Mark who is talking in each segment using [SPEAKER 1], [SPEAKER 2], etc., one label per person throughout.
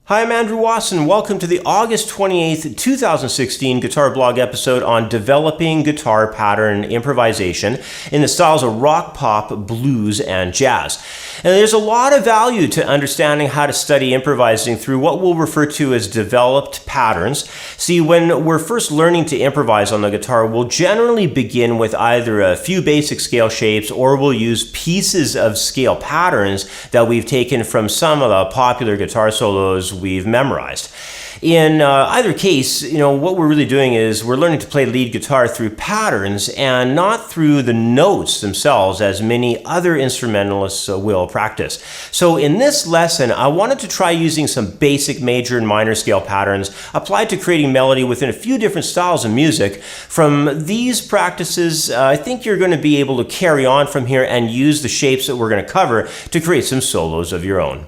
[SPEAKER 1] Hi, I'm Andrew Wasson. Welcome to the August 28th, 2016 Guitar Blog episode on developing guitar pattern improvisation in the styles of rock, pop, blues, and jazz. And there's a lot of value to understanding how to study improvising through what we'll refer to as developed patterns. See, when we're first learning to improvise on the guitar, we'll generally begin with either a few basic scale shapes or we'll use pieces of scale patterns that we've taken from some of the popular guitar solos we've memorized. In either case, what we're really doing is we're learning to play lead guitar through patterns and not through the notes themselves, as many other instrumentalists will practice. So in this lesson, I wanted to try using some basic major and minor scale patterns applied to creating melody within a few different styles of music. From these practices, I think you're going to be able to carry on from here and use the shapes that we're going to cover to create some solos of your own.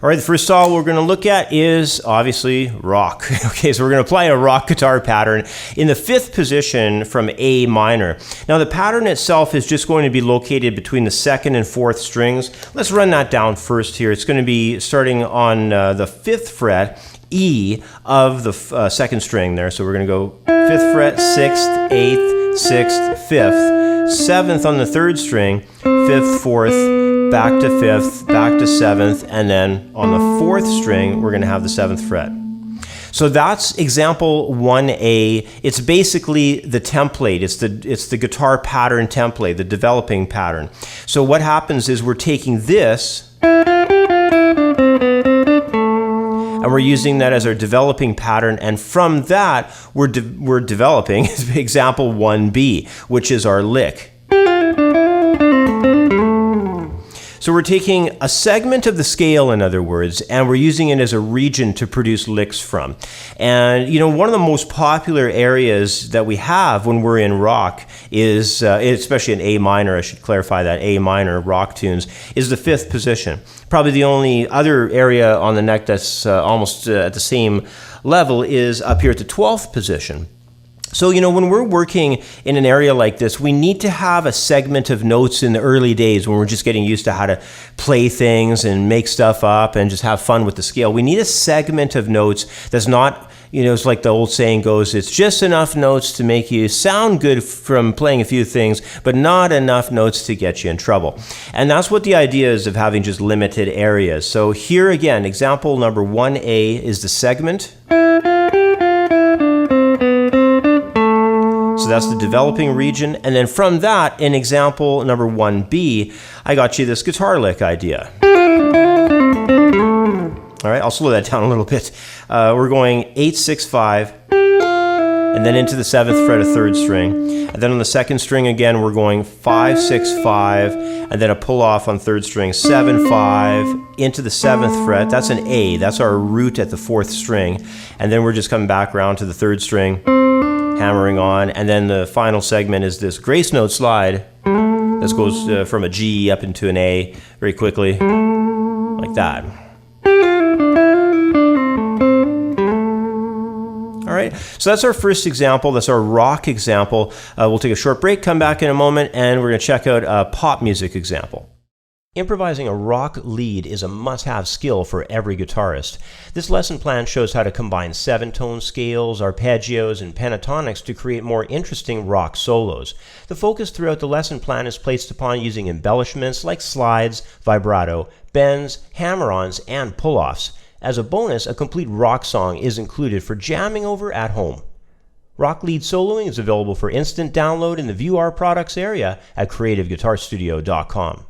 [SPEAKER 1] All right, the first style we're going to look at is obviously rock. Okay, so we're going to apply a rock guitar pattern in the fifth position from A minor. Now the pattern itself is just going to be located between the second and fourth strings. Let's run that down first here. It's going to be starting on the fifth fret, E of the second string there. So we're going to go fifth fret, sixth, eighth, sixth, fifth, seventh on the third string, fifth, fourth, back to fifth, back to seventh, and then on the fourth string, we're going to have the seventh fret. So that's example 1A. It's basically the template. It's the guitar pattern template, the developing pattern. So what happens is we're taking this and we're using that as our developing pattern, and from that, we're developing example 1B, which is our lick. So we're taking a segment of the scale, in other words, and we're using it as a region to produce licks from. And one of the most popular areas that we have when we're in rock is, especially in A minor, I should clarify that, A minor rock tunes, is the fifth position. Probably the only other area on the neck that's almost at the same level is up here at the 12th position. So, when we're working in an area like this, we need to have a segment of notes in the early days when we're just getting used to how to play things and make stuff up and just have fun with the scale. We need a segment of notes that's not, it's like the old saying goes, it's just enough notes to make you sound good from playing a few things, but not enough notes to get you in trouble. And that's what the idea is of having just limited areas. So here again, example number 1A is the segment. So that's the developing region. And then from that, in example number 1B, I got you this guitar lick idea. All right, I'll slow that down a little bit. We're going 8, 6, 5, and then into the 7th fret of third string. And then on the second string again, we're going 5, 6, 5, and then a pull off on third string, 7, 5, into the 7th fret. That's an A, that's our root at the 4th string. And then we're just coming back around to the 3rd string, hammering on, and then the final segment is this grace note slide. This goes from a G up into an A very quickly, like that. All right, so that's our first example. That's our rock example. We'll take a short break, come back in a moment, and we're going to check out a pop music example. Improvising a rock lead is a must-have skill for every guitarist. This lesson plan shows how to combine 7-tone scales, arpeggios, and pentatonics to create more interesting rock solos. The focus throughout the lesson plan is placed upon using embellishments like slides, vibrato, bends, hammer-ons, and pull-offs. As a bonus, a complete rock song is included for jamming over at home. Rock lead soloing is available for instant download in the View Our Products area at creativeguitarstudio.com.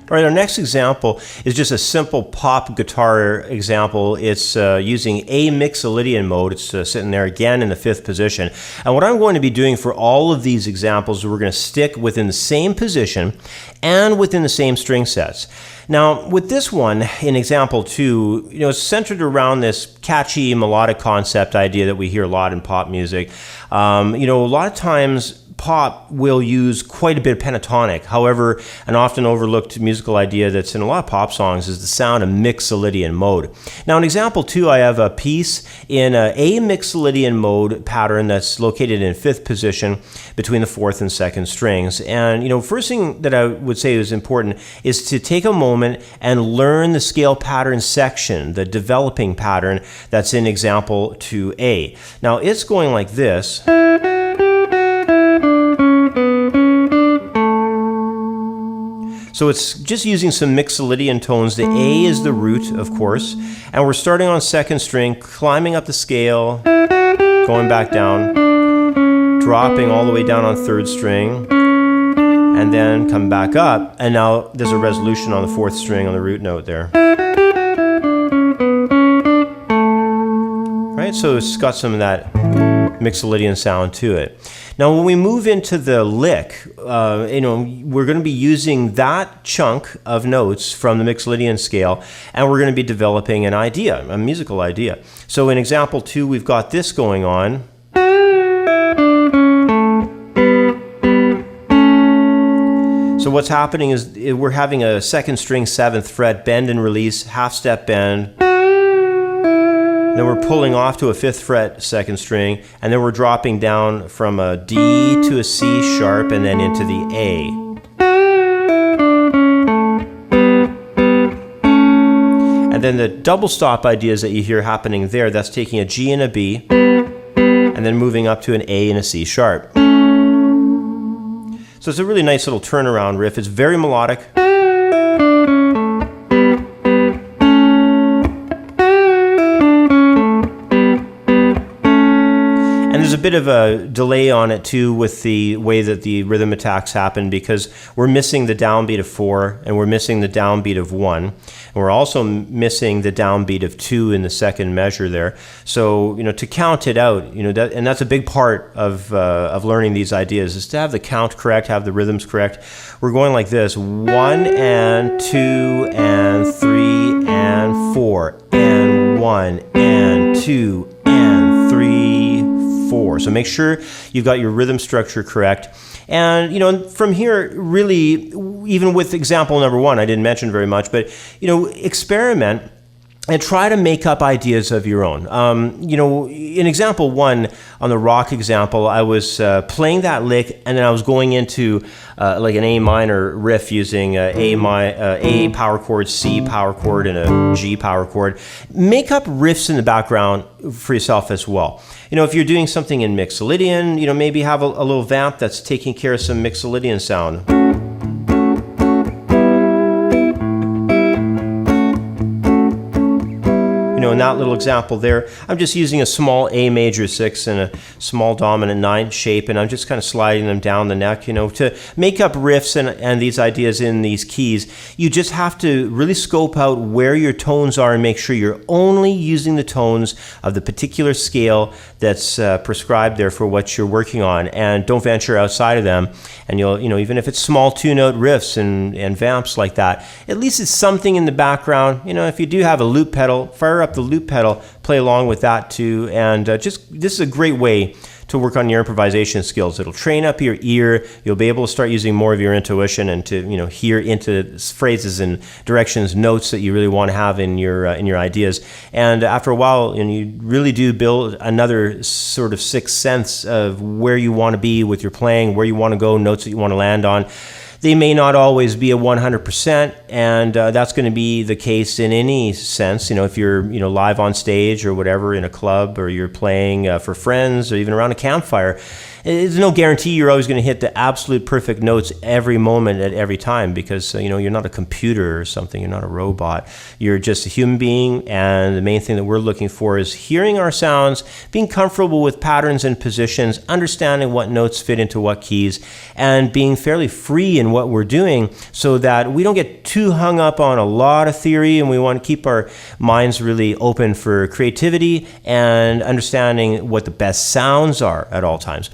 [SPEAKER 1] All All right, our next example is just a simple pop guitar example. It's using A mixolydian mode. It's sitting there again in the 5th position. And what I'm going to be doing for all of these examples, we're going to stick within the same position and within the same string sets. Now, with this one, in example 2, it's centered around this catchy melodic concept idea that we hear a lot in pop music. A lot of times pop will use quite a bit of pentatonic. However, an often overlooked musical idea that's in a lot of pop songs is the sound of mixolydian mode. Now, in example 2, I have a piece in a mixolydian mode pattern that's located in 5th position between the 4th and 2nd strings. And, first thing that I would say is important is to take a moment and learn the scale pattern section, the developing pattern that's in example 2A. Now, it's going like this. So it's just using some mixolydian tones. The A is the root, of course, and we're starting on 2nd string, climbing up the scale, going back down, dropping all the way down on 3rd string, and then come back up, and now there's a resolution on the 4th string on the root note there. Right, so it's got some of that mixolydian sound to it. Now, when we move into the lick, we're going to be using that chunk of notes from the mixolydian scale, and we're going to be developing an idea, a musical idea. So in example 2, we've got this going on. So what's happening is we're having a 2nd string 7th fret bend and release, half step bend. Then we're pulling off to a 5th fret 2nd string, and then we're dropping down from a D to a C sharp and then into the A. And then the double stop ideas that you hear happening there, that's taking a G and a B, and then moving up to an A and a C sharp. So it's a really nice little turnaround riff. It's very melodic. There's a bit of a delay on it too with the way that the rhythm attacks happen, because we're missing the downbeat of 4 and we're missing the downbeat of 1, and we're also missing the downbeat of 2 in the 2nd measure there. So to count it out, and that's a big part of learning these ideas, is to have the count correct, have the rhythms correct. We're going like this: 1 and 2 and 3 and 4 and 1 and 2 and 3. 4. So make sure you've got your rhythm structure correct. And, from here, really, even with example number 1, I didn't mention very much, but, experiment and try to make up ideas of your own. In example 1, on the rock example, I was playing that lick, and then I was going into like an A minor riff using A power chord, C power chord, and a G power chord. Make up riffs in the background for yourself as well. If you're doing something in mixolydian, maybe have a little vamp that's taking care of some mixolydian sound. In that little example there, I'm just using a small A major 6 and a small dominant 9 shape, and I'm just kind of sliding them down the neck, to make up riffs and these ideas in these keys. You just have to really scope out where your tones are and make sure you're only using the tones of the particular scale that's prescribed there for what you're working on, and don't venture outside of them. And you'll, even if it's small 2-note riffs and vamps like that, at least it's something in the background. If you do have a loop pedal, fire up the loop pedal, play along with that too, and this is a great way to work on your improvisation skills. It'll train up your ear. You'll be able to start using more of your intuition and to hear into phrases and directions, notes that you really want to have in your ideas. And after a while, you really do build another sort of sixth sense of where you want to be with your playing, where you want to go, notes that you want to land on. They may not always be a 100%, and that's going to be the case in any sense. If you're live on stage or whatever in a club, or you're playing for friends, or even around a campfire, There's no guarantee you're always going to hit the absolute perfect notes every moment at every time, because you're not a computer or something. You're not a robot. You're just a human being, and the main thing that we're looking for is hearing our sounds, being comfortable with patterns and positions, understanding what notes fit into what keys, and being fairly free in what we're doing so that we don't get too hung up on a lot of theory, and we want to keep our minds really open for creativity and understanding what the best sounds are at all times.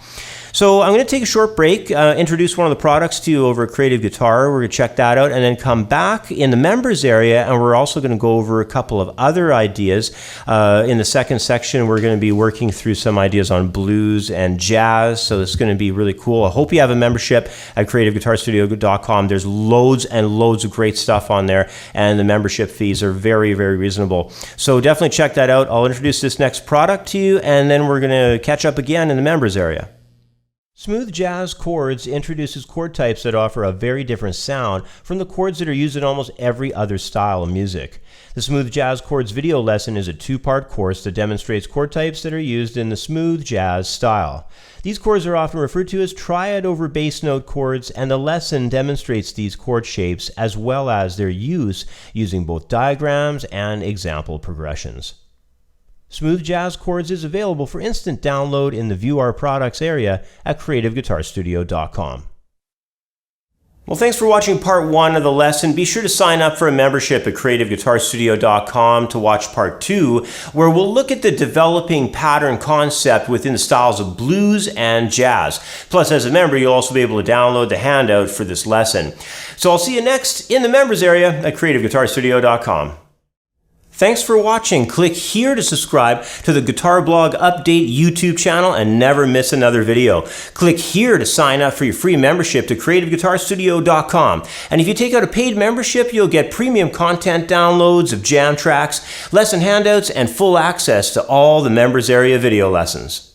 [SPEAKER 1] So I'm going to take a short break, introduce one of the products to you over at Creative Guitar. We're going to check that out and then come back in the members area, and we're also going to go over a couple of other ideas. In the second section, we're going to be working through some ideas on blues and jazz, so it's going to be really cool. I hope you have a membership at creativeguitarstudio.com. There's loads and loads of great stuff on there, and the membership fees are very, very reasonable. So definitely check that out. I'll introduce this next product to you, and then we're going to catch up again in the members area. Smooth Jazz Chords introduces chord types that offer a very different sound from the chords that are used in almost every other style of music. The Smooth Jazz Chords video lesson is a two-part course that demonstrates chord types that are used in the smooth jazz style. These chords are often referred to as triad over bass note chords, and the lesson demonstrates these chord shapes as well as their use using both diagrams and example progressions. Smooth Jazz Chords is available for instant download in the View Our Products area at creativeguitarstudio.com. Well, thanks for watching part one of the lesson. Be sure to sign up for a membership at creativeguitarstudio.com to watch part two, where we'll look at the developing pattern concept within the styles of blues and jazz. Plus, as a member, you'll also be able to download the handout for this lesson. So I'll see you next in the members area at creativeguitarstudio.com. Thanks for watching. Click here to subscribe to the Guitar Blog Update YouTube channel and never miss another video. Click here to sign up for your free membership to creativeguitarstudio.com. And if you take out a paid membership, you'll get premium content downloads of jam tracks, lesson handouts, and full access to all the members area video lessons.